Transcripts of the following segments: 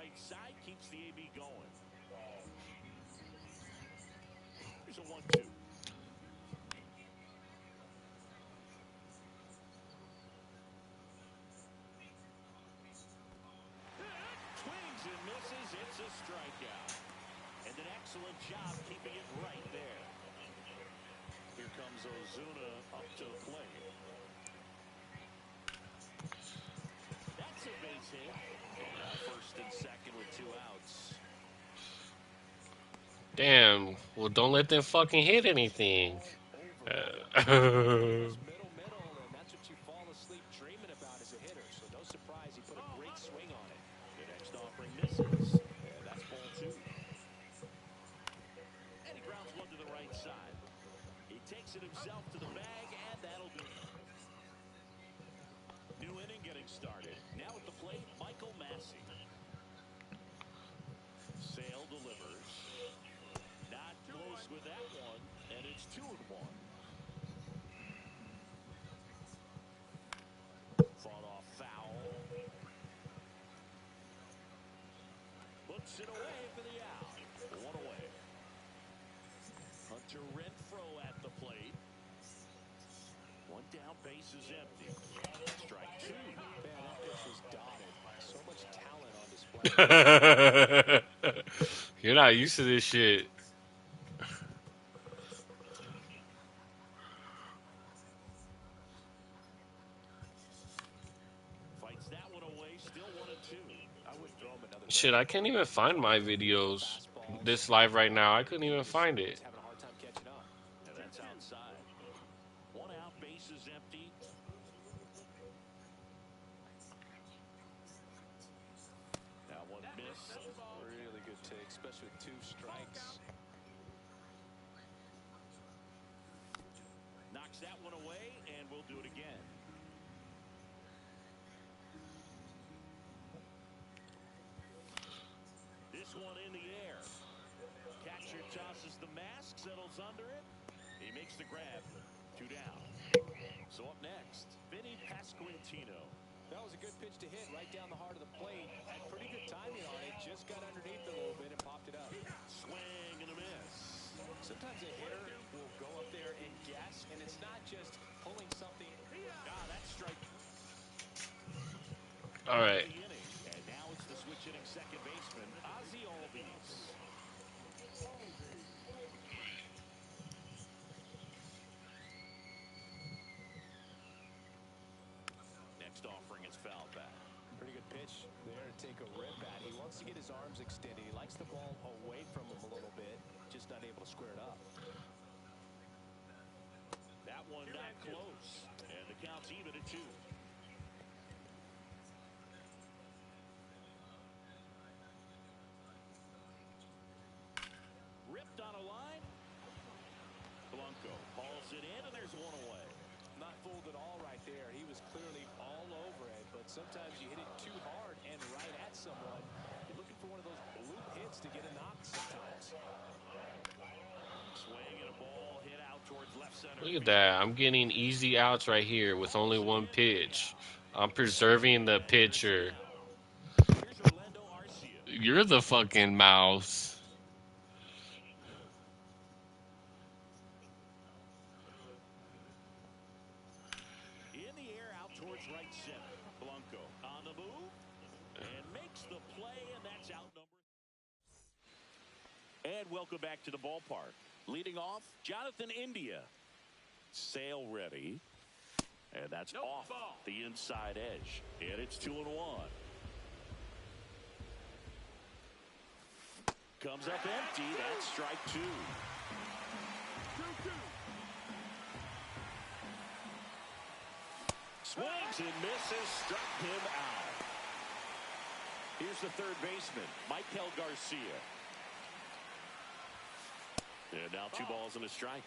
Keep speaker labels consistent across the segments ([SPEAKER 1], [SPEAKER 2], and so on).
[SPEAKER 1] right side, keeps the AB going. Here's a 1-2. Swings and misses. It's a strikeout. And an excellent job keeping it right there. Here comes Ozuna up to the plate. That's a base hit. And now first and second with 2 outs.
[SPEAKER 2] Damn. Well, don't let them fucking hit anything.
[SPEAKER 3] Middle, and that's what you fall asleep dreaming about as a hitter. So no surprise he put a great swing on it.
[SPEAKER 1] The next offering misses, and that's ball 2. And he grounds one to the right side. He takes it himself to the bag, and that'll do it. New inning getting started. Now at the plate, Michael Massey. Sale delivers. Not close with that one, and it's 2-1. Fought off foul. Puts it away for the out. 1 away. Hunter Renfroe at the plate. 1 down, base is empty. Strike 2.
[SPEAKER 3] Man, that pitch was dotted. So much talent on display.
[SPEAKER 2] You're not used to this shit.
[SPEAKER 1] Fights that one away. Still 1-2.
[SPEAKER 3] I would throw him another
[SPEAKER 2] Shit, I can't even find my videos.
[SPEAKER 3] fastballs.
[SPEAKER 2] This live right now, I couldn't even find it.
[SPEAKER 3] He's having a hard time catching up.
[SPEAKER 1] And that's outside. 1 out, base is empty. That one missed.
[SPEAKER 3] Really good take, especially with 2 strikes.
[SPEAKER 1] Knocks that one away, and we'll do it again. This one in the air. Catcher tosses the mask, settles under it. He makes the grab. 2 down. So up next, Vinny Pasquantino.
[SPEAKER 3] That was a good pitch to hit right down the heart of the plate. Had pretty good timing on it. Just got underneath a little bit and popped it up.
[SPEAKER 1] Swing and a miss.
[SPEAKER 3] Sometimes a hitter will go up there and guess, and it's not just pulling something.
[SPEAKER 1] That's strike.
[SPEAKER 2] All right.
[SPEAKER 1] And now it's the switch hitting second baseman, Ozzie Albies. Next offering is foul back.
[SPEAKER 3] Pretty good pitch there to take a rip at. He wants to get his arms extended. He likes the ball away from him a little bit, just not able to square it up.
[SPEAKER 1] That one not close, and the count's even at 2. Ripped on a line. Blanco hauls it in, and there's 1 away.
[SPEAKER 3] Not fooled at all right there. He was clearly all over it, but sometimes you hit it too hard and right at someone. You're looking for one of those bloop hits to get a knock sometimes.
[SPEAKER 1] Swing and a ball hit out towards left center.
[SPEAKER 2] Look at that. I'm getting easy outs right here with only 1 pitch. I'm preserving the pitcher.
[SPEAKER 1] Here's Orlando Arcia.
[SPEAKER 2] You're the fucking mouse.
[SPEAKER 1] In the air out towards right center. Blanco on the move and makes the play, and that's out number. And welcome back to the ballpark. Leading off, Jonathan India. Sale ready. And that's off the inside edge. And it's 2-1. Comes up empty. That's strike 2. Swings and misses. Struck him out. Here's the third baseman, Michael Garcia. And now 2 balls and a strike.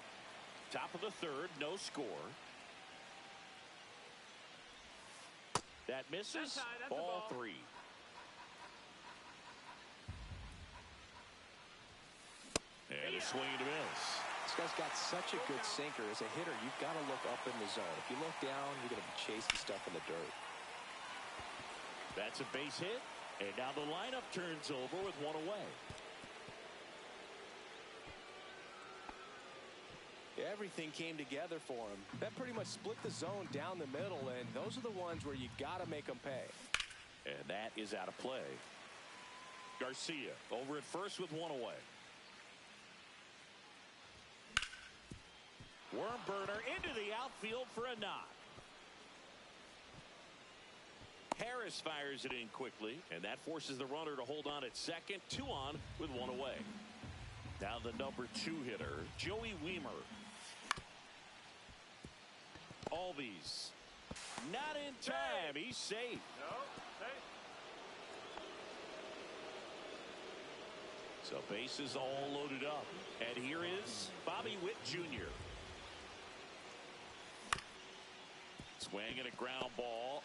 [SPEAKER 1] Top of the third, no score. That misses. Ball 3. And a swing and a miss.
[SPEAKER 3] This guy's got such a good sinker. As a hitter, you've got to look up in the zone. If you look down, you're going to be chasing stuff in the dirt.
[SPEAKER 1] That's a base hit, And now the lineup turns over with one away.
[SPEAKER 3] Everything came together for him. That pretty much split the zone down the middle, and those are the ones where you got to make them pay.
[SPEAKER 1] And that is out of play. Garcia over at first with one away. Worm burner into the outfield for a knock. Harris fires it in quickly, and that forces the runner to hold on at second. 2 on with 1 away. Now the number 2 hitter, Joey Wiemer. Albies. Not in time. He's safe. So bases all loaded up. And here is Bobby Witt Jr. Swing and a ground ball.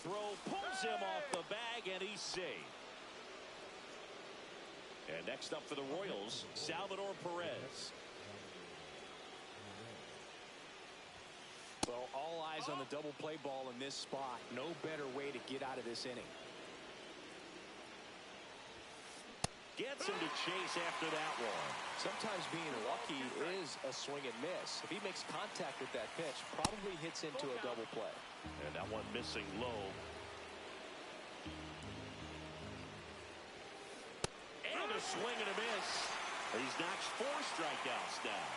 [SPEAKER 1] Throw pulls him off the bag, and he's safe. And next up for the Royals, Salvador Perez.
[SPEAKER 3] Well, all eyes on the double play ball in this spot. No better way to get out of this inning.
[SPEAKER 1] Gets him to chase after that one.
[SPEAKER 3] Sometimes being lucky is a swing and miss. If he makes contact with that pitch, probably hits into a double play.
[SPEAKER 1] And that one missing low. And a swing and a miss. He's notched 4 strikeouts now.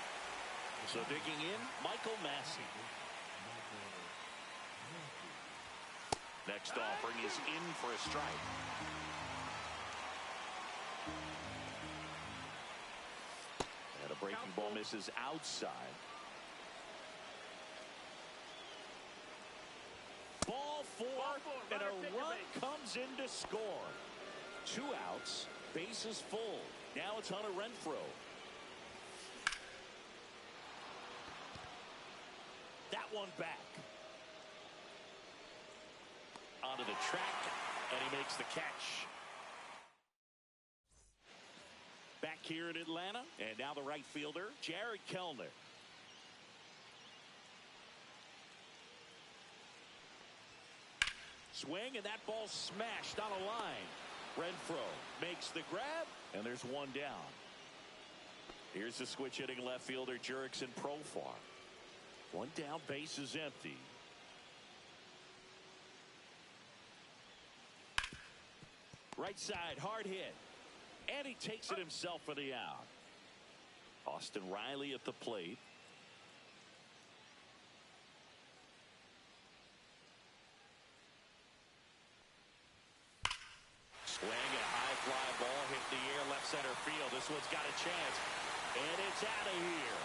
[SPEAKER 1] So digging in, Michael Massey. Next offering is in for a strike. And a breaking ball misses outside. Ball 4, and a run comes in to score. 2 outs, bases full. Now it's Hunter Renfroe. That one back. Onto the track, and he makes the catch. Back here in Atlanta, and now the right fielder, Jared Kellner. Swing, and that ball smashed on a line. Renfroe makes the grab, and there's 1 down. Here's the switch hitting left fielder, Jurickson Profar. 1 down, base is empty. Right side, hard hit. And he takes it himself for the out. Austin Riley at the plate. Swing and a high fly ball hit the air left center field. This one's got a chance. And it's out of here.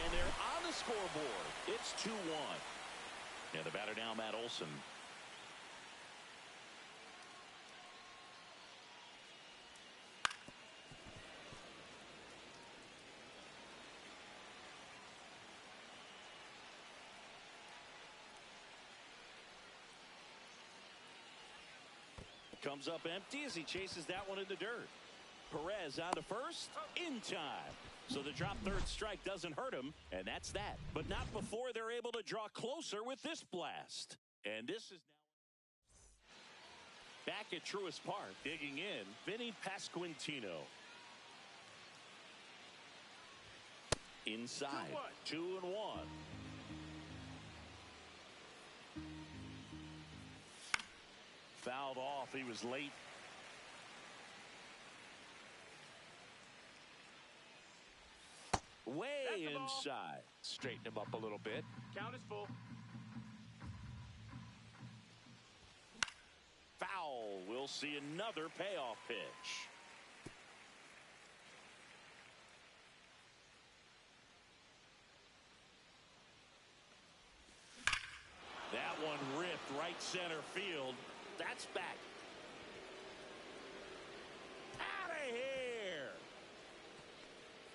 [SPEAKER 1] And they're on the scoreboard. It's 2-1. And the batter now, Matt Olson. Comes up empty as he chases that one in the dirt. Perez out to first in time. So the drop third strike doesn't hurt him, and that's that. But not before they're able to draw closer with this blast. And this is now back at Truist Park. Digging in, Vinny Pasquantino. Inside, 2-1. Fouled off. He was late. Way inside.
[SPEAKER 3] Straighten him up a little bit.
[SPEAKER 4] Count is full.
[SPEAKER 1] Foul. We'll see another payoff pitch. That one ripped right center field. That's back. Out of here.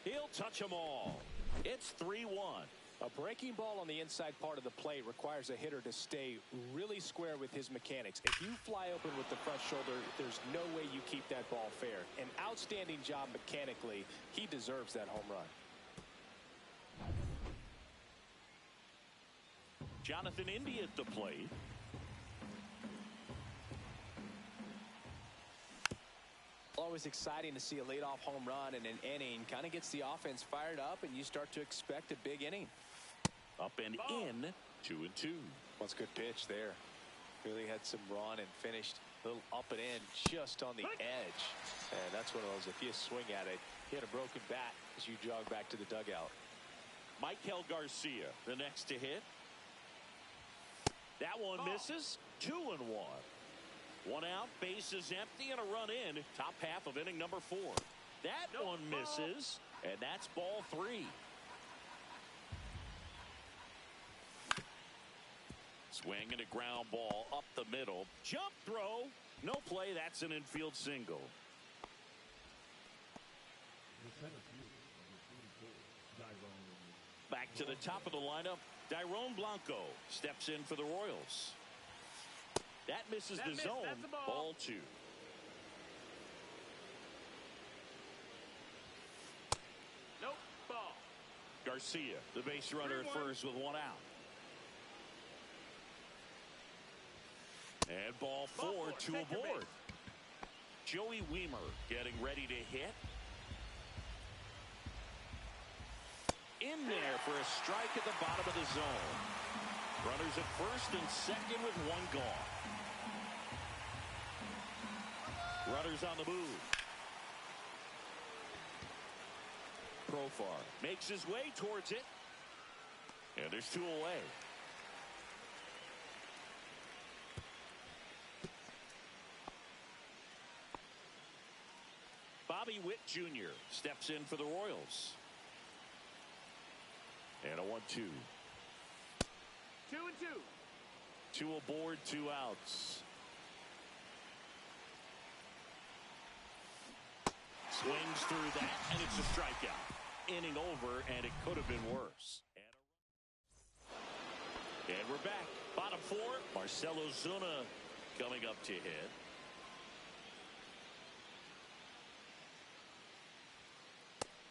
[SPEAKER 1] He'll touch them all. It's 3-1.
[SPEAKER 3] A breaking ball on the inside part of the plate requires a hitter to stay really square with his mechanics. If you fly open with the front shoulder, there's no way you keep that ball fair. An outstanding job mechanically. He deserves that home run.
[SPEAKER 1] Jonathan India at the plate.
[SPEAKER 3] Always exciting to see a leadoff home run in an inning. Kind of gets the offense fired up, and you start to expect a big inning.
[SPEAKER 1] Up and in, 2-2.
[SPEAKER 3] What's a good pitch there. Really had some run and finished a little up and in just on the edge. And that's one of those, if you swing at it, hit a broken bat as you jog back to the dugout.
[SPEAKER 1] Michael Garcia, the next to hit. That one misses. 2-1. One out, bases empty, and a run in. Top half of inning number 4. That one misses, and that's ball 3. Swing and a ground ball up the middle. Jump throw. No play. That's an infield single. Back to the top of the lineup. Dairon Blanco steps in for the Royals. That misses the zone. Ball 2.
[SPEAKER 4] Nope. Ball.
[SPEAKER 1] Garcia, the base runner at first with one out. And ball 4, 2 aboard. Joey Wiemer getting ready to hit. In there for a strike at the bottom of the zone. Runners at first and second with one gone. Runners on the move. Profar makes his way towards it. And there's 2 away. Bobby Witt Jr. steps in for the Royals. And a 1-2.
[SPEAKER 4] 2-2.
[SPEAKER 1] 2 aboard, 2 outs. Swings through that, and it's a strikeout. Inning over, and it could have been worse. And we're back. Bottom 4, Marcell Ozuna coming up to hit.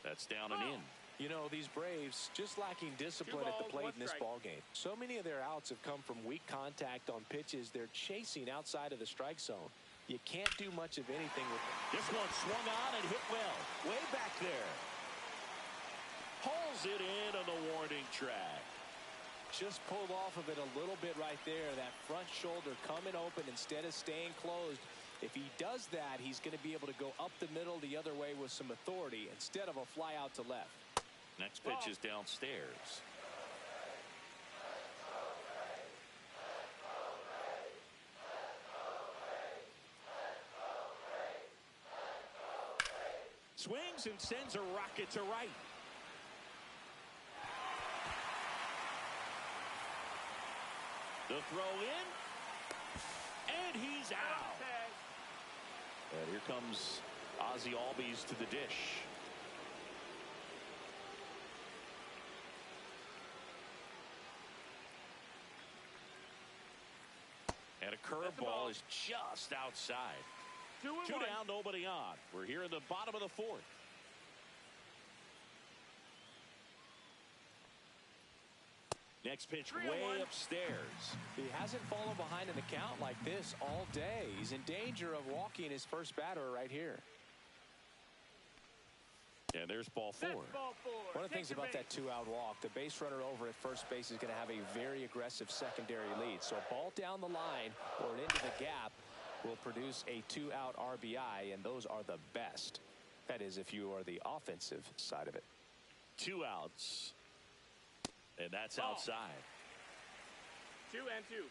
[SPEAKER 1] That's down and in.
[SPEAKER 3] You know, these Braves just lacking discipline at the plate in this ball game. So many of their outs have come from weak contact on pitches they're chasing outside of the strike zone. You can't do much of anything with them.
[SPEAKER 1] This one swung on and hit well. Way back there. Pulls it in on the warning track.
[SPEAKER 3] Just pulled off of it a little bit right there. That front shoulder coming open instead of staying closed. If he does that, he's going to be able to go up the middle the other way with some authority instead of a fly out to left.
[SPEAKER 1] Next pitch is downstairs. Swings and sends a rocket to right. The throw in. And he's out. And here comes Ozzie Albies to the dish. And a curveball is just outside. 2 down, nobody on. We're here in the bottom of the 4th. Next pitch way upstairs.
[SPEAKER 3] He hasn't fallen behind in the count like this all day. He's in danger of walking his first batter right here.
[SPEAKER 1] And there's ball 4.
[SPEAKER 3] One of the things about that 2-out walk, the base runner over at first base is going to have a very aggressive secondary lead. So a ball down the line or into the gap will produce a 2-out RBI, and those are the best. That is, if you are the offensive side of it.
[SPEAKER 1] 2 outs. And that's outside.
[SPEAKER 4] 2-2.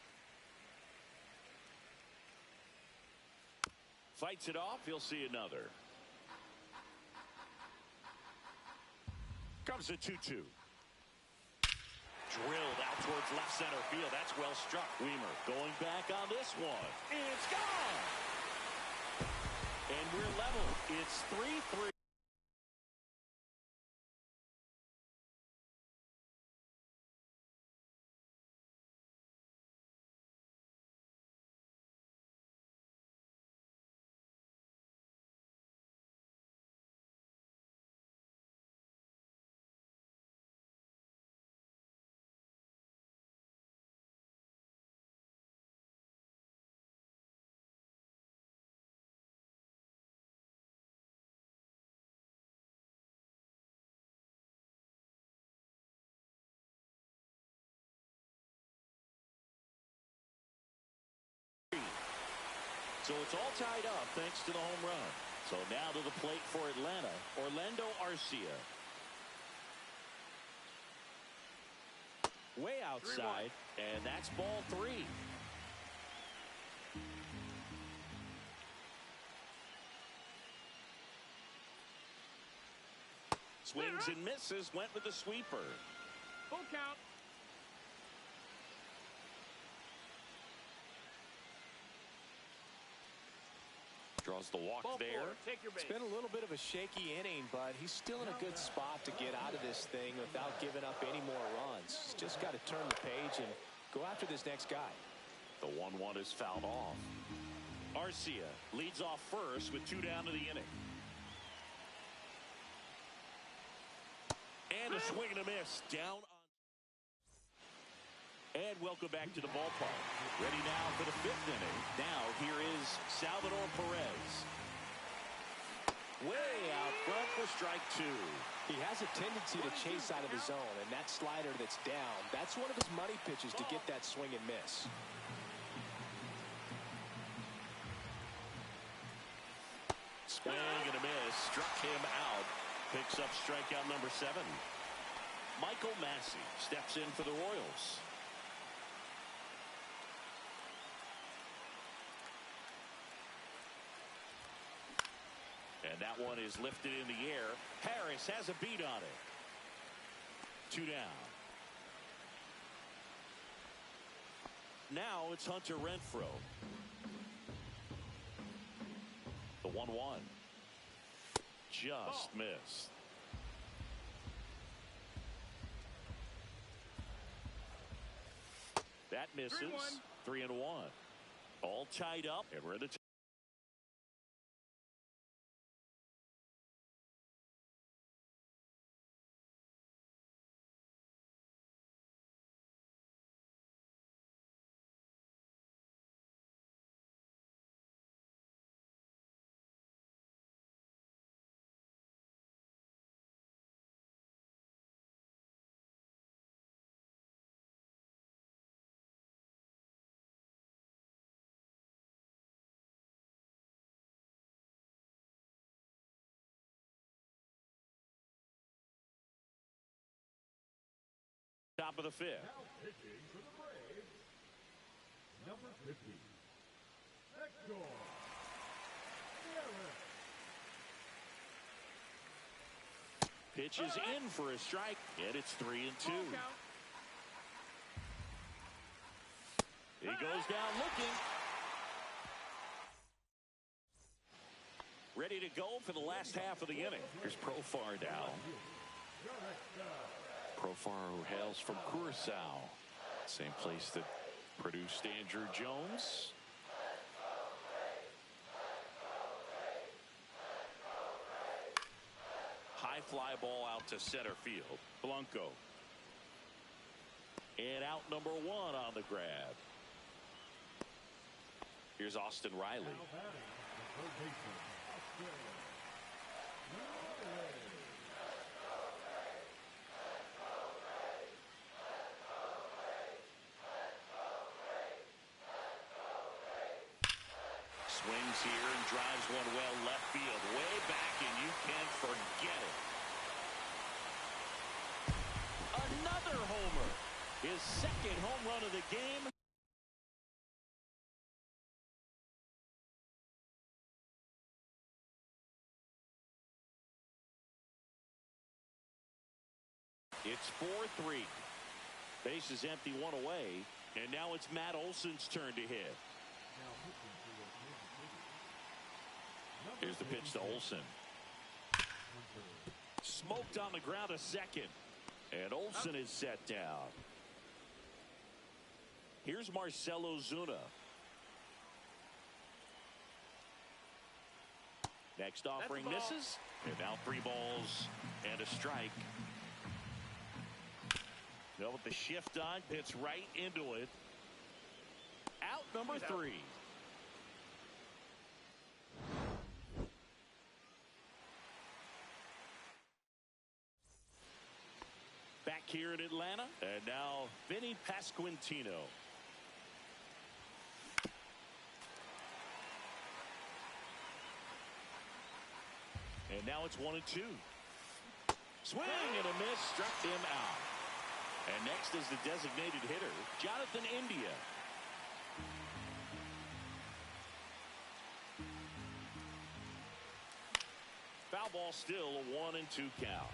[SPEAKER 1] Fights it off. He'll see another. Comes a 2-2. Drilled out towards left center field. That's well struck. Wiemer going back on this one. It's gone. And we're level. It's 3-3. So it's all tied up thanks to the home run. So now to the plate for Atlanta, Orlando Arcia. Way outside, and that's ball 3. Swings and misses, went with the sweeper.
[SPEAKER 4] Full count.
[SPEAKER 1] Draws the walk
[SPEAKER 4] Ball
[SPEAKER 1] there.
[SPEAKER 4] 4. Take your base.
[SPEAKER 3] It's been a little bit of a shaky inning, but he's still in a good spot to get out of this thing without giving up any more runs. He's just got to turn the page and go after this next guy.
[SPEAKER 1] The 1-1 is fouled off. Arcia leads off first with 2 down to the inning. And a swing and a miss down on. And welcome back to the ballpark. Ready now for the 5th inning. Now here is Salvador Perez. Way out front for strike 2.
[SPEAKER 3] He has a tendency to chase out of the zone, and that slider that's down, that's one of his money pitches to get that swing and miss.
[SPEAKER 1] Swing and a miss. Struck him out. Picks up strikeout number 7. Michael Massey steps in for the Royals. And that one is lifted in the air. Harris has a beat on it. 2 down. Now it's Hunter Renfroe. The 1-1. Just missed. That misses. 3-1. All tied up, and we're in the top of the 5th.
[SPEAKER 5] Now pitching for the Braves, number 50, Hector Neris.
[SPEAKER 1] Pitches in for a strike, and it's 3-2. He goes down looking. Ready to go for the last half of the inning. Here's Profar now. Profar, who hails from Curacao, same place that produced Andrew Jones. High fly ball out to center field. Blanco. And out number 1 on the grab. Here's Austin Riley. Swings here and drives one well left field, way back, and you can't forget it. Another homer. His 2nd home run of the game. It's 4-3. Base is empty, 1 away, and now it's Matt Olson's turn to hit. Here's the pitch to Olson. Smoked on the ground a second. And Olson is set down. Here's Marcell Ozuna. Next offering misses. And now 3 balls and a strike. Now with the shift on, hits right into it. Out number 3. Back here in Atlanta, and now Vinny Pasquantino. And now it's 1-2. Swing and a miss, struck him out. And next is the designated hitter, Jonathan India. Foul ball, still a 1-2 count.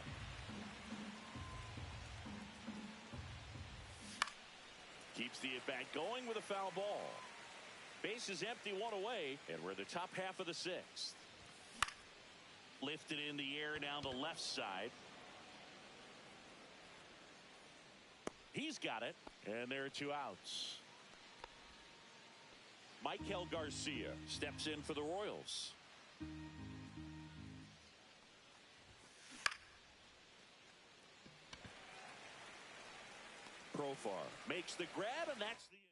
[SPEAKER 1] Keeps the at-bat going with a foul ball. Base is empty, one away, and we're in the top half of the sixth. Lifted in the air down the left side. He's got it, and there are 2 outs. Michael Garcia steps in for the Royals. Profar makes the grab, and that's the inning.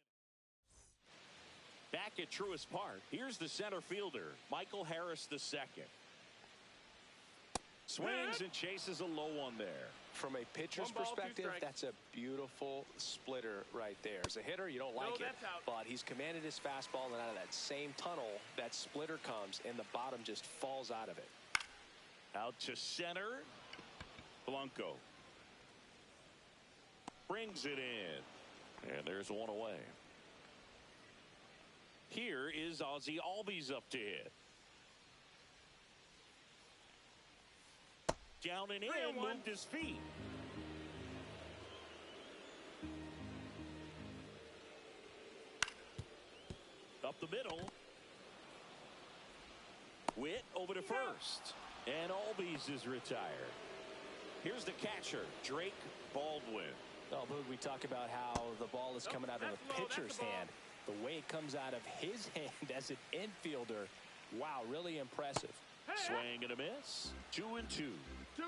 [SPEAKER 1] Back at Truist Park, here's the center fielder, Michael Harris II. Swings and chases a low one there.
[SPEAKER 3] From a pitcher's perspective, that's a beautiful splitter right there. As a hitter, you don't like it, but he's commanded his fastball, and out of that same tunnel, that splitter comes, and the bottom just falls out of it.
[SPEAKER 1] Out to center, Blanco brings it in, and there's one away. Here is Ozzie Albies up to hit. Down and in, moved his feet. Up the middle. Witt over to first. And Albies is retired. Here's the catcher, Drake Baldwin.
[SPEAKER 3] Oh, Boog, we talk about how the ball is coming out of the pitcher's hand. The way it comes out of his hand as an infielder, wow, really impressive.
[SPEAKER 1] Swing and a miss. 2-2.
[SPEAKER 4] 2-2.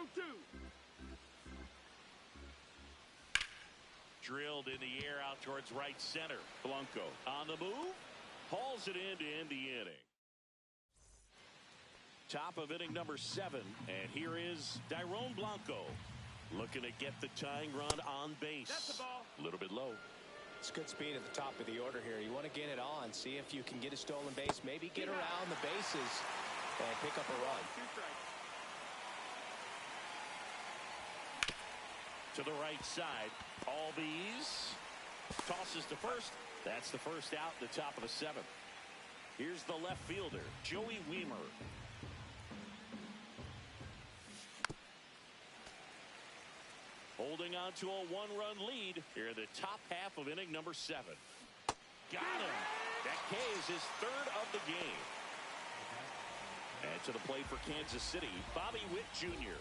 [SPEAKER 1] Drilled in the air out towards right center. Blanco on the move. Hauls it in to end the inning. Top of inning number 7. And here is Dairon Blanco. Looking to get the tying run on base.
[SPEAKER 4] That's the ball.
[SPEAKER 1] A little bit low.
[SPEAKER 3] It's good speed at the top of the order here. You want to get it on, see if you can get a stolen base, maybe get around the bases and pick up a run.
[SPEAKER 4] 2 strikes.
[SPEAKER 1] To the right side, Albies tosses to first. That's the first out in the top of the 7th. Here's the left fielder, Joey Wiemer. Holding on to a 1-run lead here in the top half of inning number 7. Got him. That K is his 3rd of the game. And to the plate for Kansas City, Bobby Witt Jr.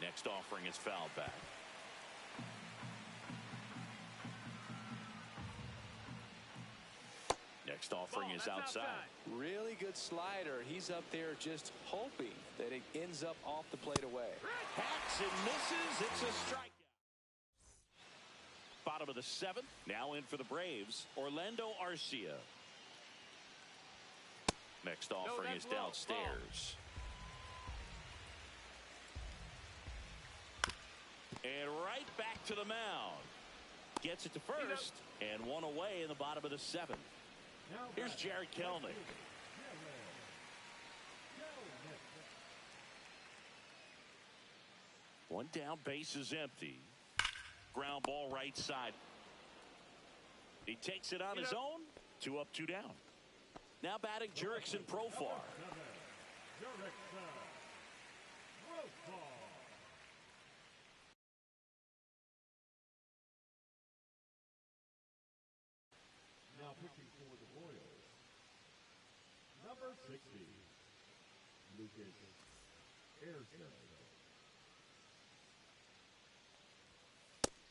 [SPEAKER 1] Next offering is fouled back. Next offering is outside.
[SPEAKER 3] Really good slider. He's up there just hoping that it ends up off the plate away.
[SPEAKER 1] Hacks and misses. It's a strikeout. Bottom of the 7th. Now in for the Braves, Orlando Arcia. Next offering is downstairs. And right back to the mound. Gets it to first, and one away in the bottom of the 7th. Here's Jared Kelnick. One down, base is empty. Ground ball right side. He takes it on his own. 2 up, 2 down. Now batting Jurickson Profar.
[SPEAKER 5] Now pitching for the Royals, number 60, Lucas Ayerson.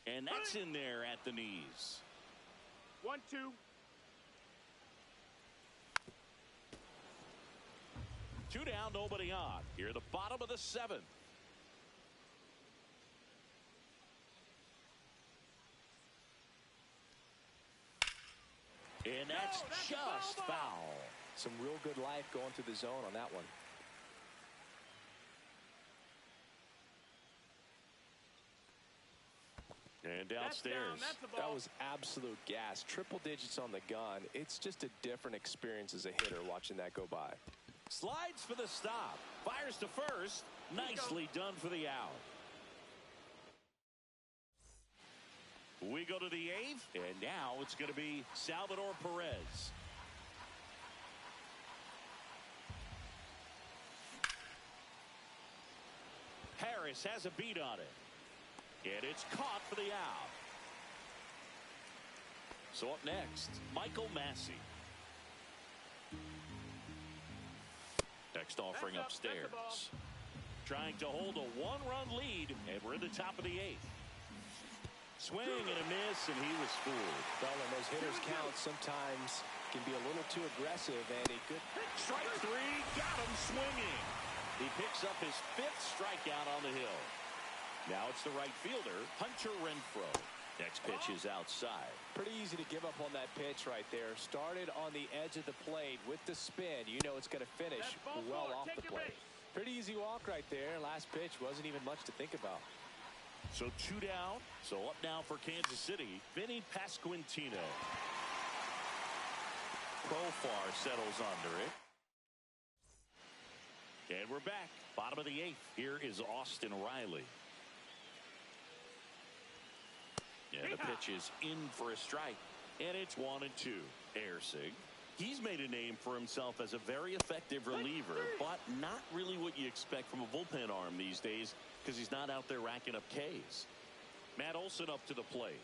[SPEAKER 1] And that's in there at the knees.
[SPEAKER 4] 1-2.
[SPEAKER 1] 2 down, nobody on. Here, the bottom of the 7th. And that's just foul.
[SPEAKER 3] Some real good life going through the zone on that one.
[SPEAKER 1] And downstairs.
[SPEAKER 3] That was absolute gas. Triple digits on the gun. It's just a different experience as a hitter watching that go by.
[SPEAKER 1] Slides for the stop. Fires to first. Nicely done for the out. We go to the 8th, and now it's going to be Salvador Perez. Harris has a beat on it. And it's caught for the out. So up next, Michael Massey. Next offering upstairs. Trying to hold a one-run lead, and we're in the top of the 8th. Swing and a miss, and he was fooled.
[SPEAKER 3] Well, and those hitters count sometimes can be a little too aggressive, and a good
[SPEAKER 1] Strike 3, got him swinging. He picks up his 5th strikeout on the hill. Now it's the right fielder, Hunter Renfroe. Next pitch is outside.
[SPEAKER 3] Pretty easy to give up on that pitch right there. Started on the edge of the plate with the spin. You know it's going to finish well off the plate. Pretty easy walk right there. Last pitch wasn't even much to think about.
[SPEAKER 1] So 2 down. So up now for Kansas City, Vinny Pasquantino. Profar settles under it. And we're back. Bottom of the 8th. Here is Austin Riley. And the pitch is in for a strike. And it's 1-2. Ersig. He's made a name for himself as a very effective reliever, but not really what you expect from a bullpen arm these days because he's not out there racking up Ks. Matt Olson up to the plate.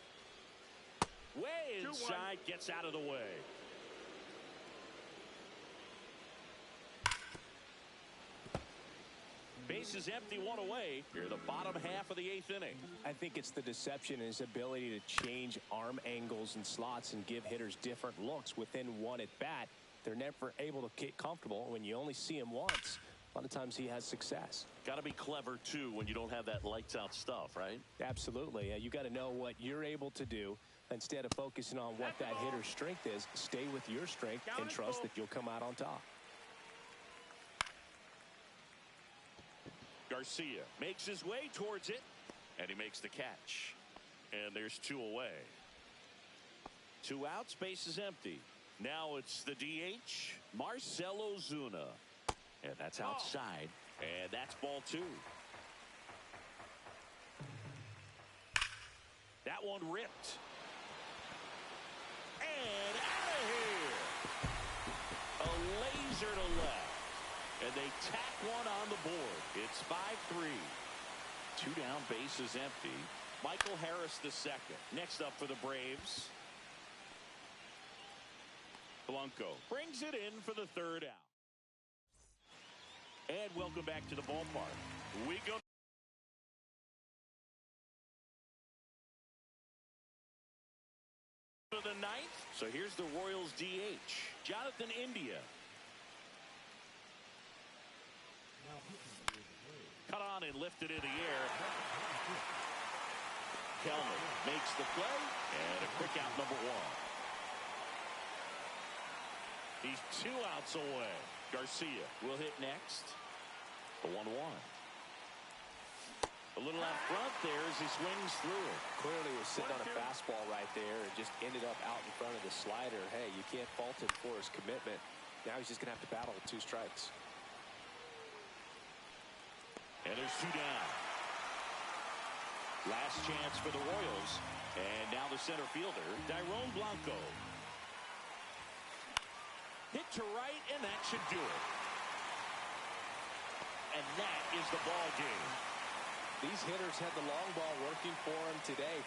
[SPEAKER 1] Way inside, gets out of the way. Base is empty, 1 away. Here the bottom half of the 8th inning.
[SPEAKER 3] I think it's the deception and his ability to change arm angles and slots and give hitters different looks within one at bat. They're never able to get comfortable. When you only see him once, a lot of times he has success.
[SPEAKER 1] Got to be clever too when you don't have that lights out stuff, right?
[SPEAKER 3] Absolutely. You got to know what you're able to do. Instead of focusing on what that hitter's strength is, stay with your strength and trust that you'll come out on top.
[SPEAKER 1] Garcia makes his way towards it, and he makes the catch. And there's 2 away. 2 outs, base is empty. Now it's the DH, Marcell Ozuna. And that's outside, and that's ball 2. That one ripped. And out of here. A laser to left. And they tack one on the board. It's 5-3. 2 down, base is empty. Michael Harris the second. Next up for the Braves, Blanco brings it in for the 3rd out. And welcome back to the ballpark. We go to the 9th. So here's the Royals DH, Jonathan India. Cut on and lifted in the air. Kelman makes the play, and a quick out, number 1. He's 2 outs away. Garcia will hit next. The 1-1. A little out front there as he swings through it.
[SPEAKER 3] Clearly was sitting on a fastball right there and just ended up out in front of the slider. Hey, you can't fault him for his commitment. Now he's just going to have to battle with 2 strikes.
[SPEAKER 1] And there's 2 down. Last chance for the Royals. And now the center fielder, Dairon Blanco. Hit to right, and that should do it. And that is the ball game.
[SPEAKER 3] These hitters had the long ball working for them today.